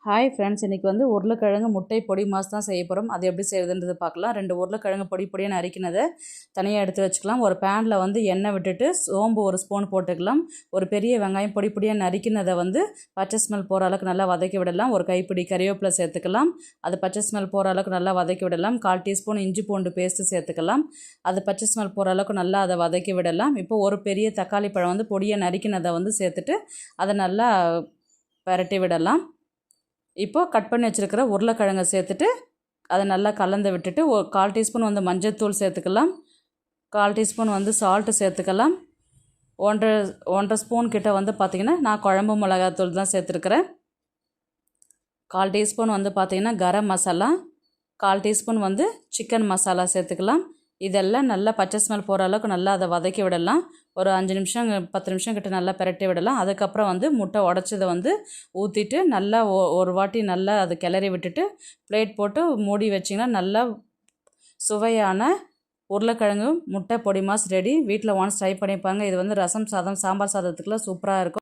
Hi friends, இன்றைக்கி வந்து உருளைக்கிழங்கு முட்டை பொடி மாஸ் தான் செய்ய போகிறோம். அது எப்படி செய்யுதுன்றது பார்க்கலாம். 2 உருளைக்கிழங்கு பொடி பொடியாக நறுக்கினதை தனியாக எடுத்து வச்சுக்கலாம். ஒரு பேனில் வந்து எண்ணெய் விட்டுட்டு சோம்பு 1 ஸ்பூன் போட்டுக்கலாம். ஒரு பெரிய வெங்காயம் பொடி பொடியாக நறுக்கினதை வந்து பச்சை ஸ்மெல் போகிற அளவுக்கு நல்லா வதக்கி விடலாம். ஒரு கைப்பிடி கறிவேப்பிலை சேர்த்துக்கலாம். அது பச்சை ஸ்மெல் போகிற அளவுக்கு நல்லா வதக்கி விடலாம். 1/4 டீஸ்பூன் இஞ்சி பூண்டு பேஸ்ட்டு சேர்த்துக்கலாம். அது பச்சை ஸ்மெல் போகிற அளவுக்கு நல்லா அதை வதக்கி விடலாம். இப்போ ஒரு பெரிய தக்காளி பழம் வந்து பொடியாக நறுக்கினதை வந்து சேர்த்துட்டு அதை நல்லா பரட்டி விடலாம். இப்போது கட் பண்ணி வச்சுருக்கிற உருளைக்கிழங்கை சேர்த்துட்டு அதை நல்லா கலந்து விட்டுட்டு ஒரு 1/4 டீஸ்பூன் வந்து மஞ்சள்தூள் சேர்த்துக்கலாம். 1/4 டீஸ்பூன் வந்து சால்ட்டு சேர்த்துக்கலாம். 1.5 ஸ்பூன் கிட்ட வந்து பார்த்திங்கன்னா நான் குழம்பு மிளகாத்தூள் தான் சேர்த்துருக்குறேன். 1/4 டீஸ்பூன் வந்து பார்த்திங்கன்னா கரம் மசாலா, 1/4 டீஸ்பூன் வந்து சிக்கன் மசாலா சேர்த்துக்கலாம். இதெல்லாம் நல்லா பச்சை ஸ்மெல் போகிற அளவுக்கு நல்லா அதை வதக்கி விடலாம். ஒரு 5 நிமிஷம் 10 நிமிஷம் கிட்ட நல்லா பிரட்டி விடலாம். அதுக்கப்புறம் வந்து முட்டை உடச்சதை வந்து ஊற்றிட்டு நல்லா ஒரு வாட்டி நல்லா அதை கிளறி விட்டுட்டு பிளேட் போட்டு மூடி வச்சிங்கன்னா நல்லா சுவையான உருளைக்கிழங்கு முட்டை பொடி மாஸ் ரெடி. வீட்டில் ஒன்ஸ் ட்ரை பண்ணிப்பாங்க. இது வந்து ரசம் சாதம், சாம்பார் சாதத்துக்குலாம் சூப்பராக இருக்கும்.